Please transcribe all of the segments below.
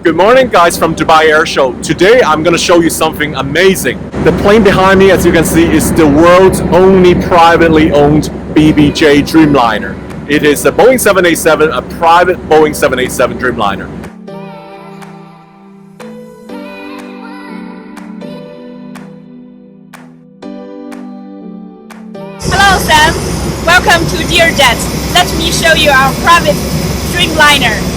Good morning, guys, from Dubai Air Show. Today I'm going to show you something amazing. The plane behind me, as you can see, is the world's only privately owned BBJ Dreamliner. It is a Boeing 787, a private Boeing 787 Dreamliner. Hello Sam, welcome to Dear Jet. Let me show you our private Dreamliner.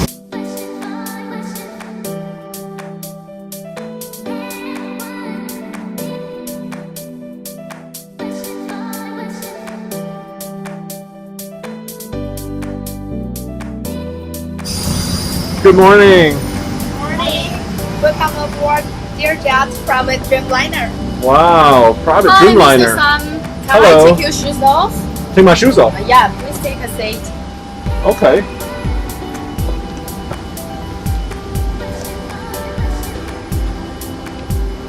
Good morning. Morning. Welcome aboard Dear Jet private Dreamliner. Wow, private Hi, Dreamliner. Mr. Sam. Can Hello. I take your shoes off? Take my shoes off. Yeah, please take a seat. Okay.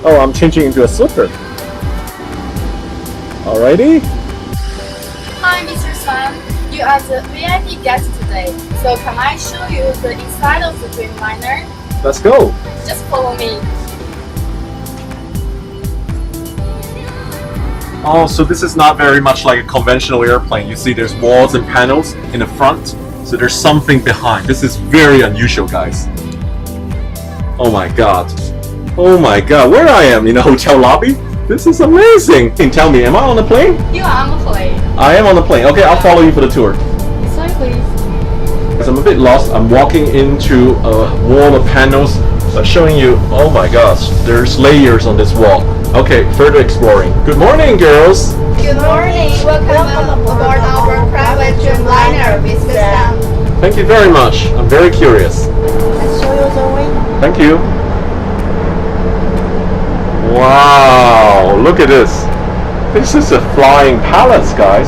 Oh, I'm changing into a slipper. Alrighty. Hi Mr. Sam, you are the VIP guest today. So can I show you the inside of the Dreamliner? Let's go. Just follow me. Oh, so this is not very much like a conventional airplane. You see there's walls and panels in the front. So there's something behind. This is very unusual, guys. Oh my god. Oh my god, where I am in a hotel lobby? This is amazing. Can you tell me, am I on the plane? You are on the plane. I am on the plane. Okay, I'll follow you for the tour. Sorry, please. Because I'm a bit lost. I'm walking into a wall of panels, but showing you, oh my gosh, there's layers on this wall. Okay, further exploring. Good morning, girls. Good morning. Welcome aboard our private Dreamliner, Mr. Sam. Thank you very much. I'm very curious. Let's show you the way. Thank you. Wow, look at this. This is a flying palace, guys.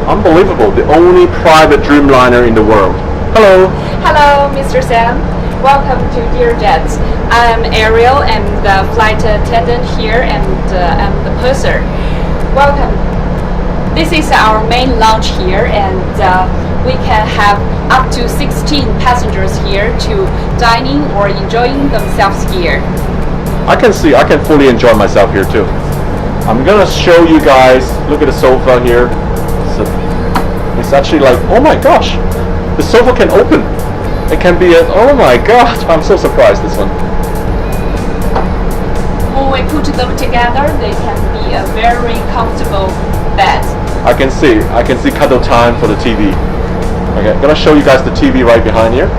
Unbelievable. The only private Dreamliner in the world. Hello. Hello, Mr. Sam. Welcome to Dear Jet. I'm Ariel. I'm the flight attendant here, and I'm the purser. Welcome. This is our main lounge here, and we can have up to 16 passengers here to dining or enjoying themselves here. I can fully enjoy myself here too. I'm gonna show you guys, look at the sofa here. So it's actually like, oh my gosh, the sofa can open. It can be oh my god, I'm so surprised this one. When we put them together, they can be a very comfortable bed. I can see cuddle time for the TV. Okay, I'm gonna show you guys the TV right behind here.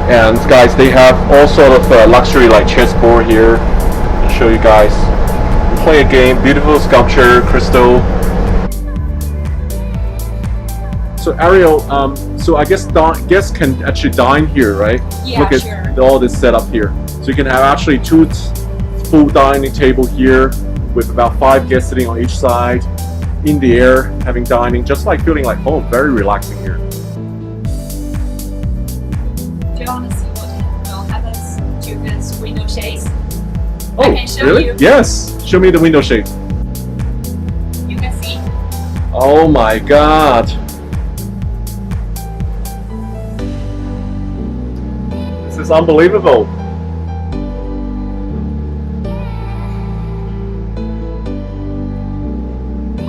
And guys, they have all sort of luxury like chessboard here. I'll show you guys. Play a game, beautiful sculpture, crystal. So Ariel, so I guess guests can actually dine here, right? Yeah, Look at sure. all this setup here. So you can have actually two full dining table here with about 5 guests sitting on each side, in the air, having dining, just like feeling like home. Very relaxing here. Do you want to see what will happen to this window shades? Oh, I can show really? you. Yes. Show me the window shade. You can see. Oh my god. This is unbelievable.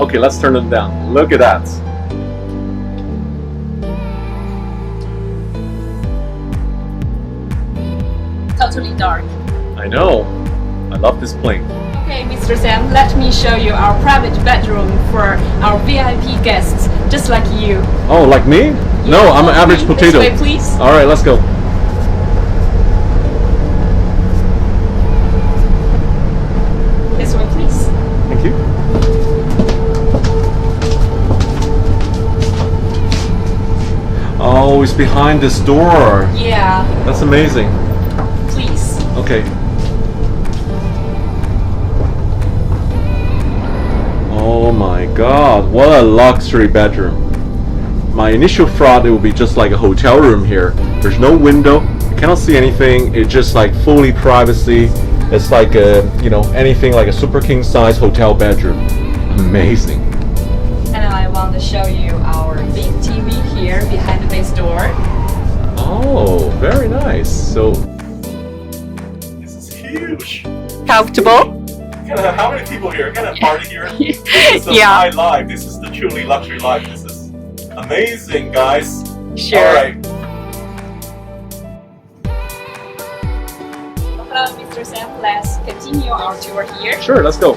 Okay, let's turn it down. Look at that. Totally dark. I know. I love this plane. Okay, Mr. Sam, let me show you our private bedroom for our VIP guests, just like you. Oh, like me? No, I'm an average potato. This way, please. All right, let's go. This way, please. Thank you. Oh, it's behind this door. Yeah, That's amazing. please. Okay. Oh my god, what a luxury bedroom. My initial thought it would be just like a hotel room here. There's no window, you cannot see anything, it's just like fully privacy. It's like a, anything like a super king size hotel bedroom. Amazing. And I want to show you our big TV here behind the base door. Oh, very nice. So this is huge. Comfortable? How many people here? Can I party here? This is the Yeah. high life. This is the truly luxury life. This is amazing, guys. Sure. All right. Hello, Mr. Sam. Let's continue our tour here. Sure, let's go.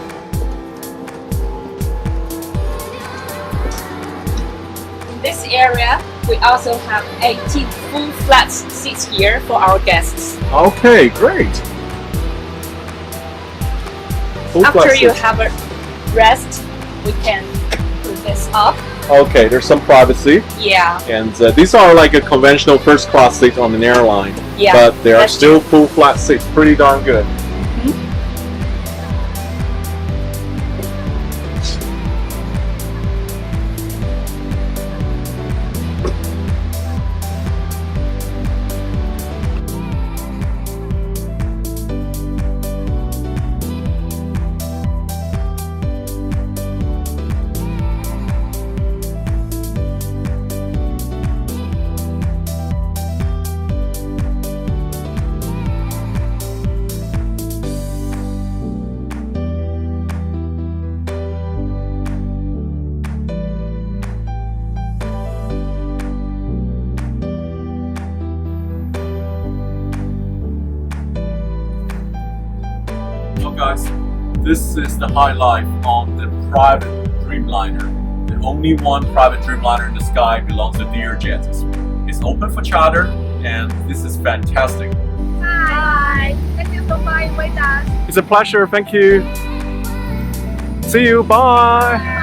In this area, we also have 18 full flat seats here for our guests. Okay, great. Full After flat you seats. have a rest, we can put this up. Okay, there's some privacy, Yeah, and these are like a conventional first class seat on an airline, yeah. but they are that's still full flat seats. Pretty darn good. So guys, this is the high life on the private Dreamliner. The only one private Dreamliner in the sky belongs to Learjet. It's open for charter, and this is fantastic. Hi. Thank you for flying with us. It's a pleasure. Thank you. See you. Bye.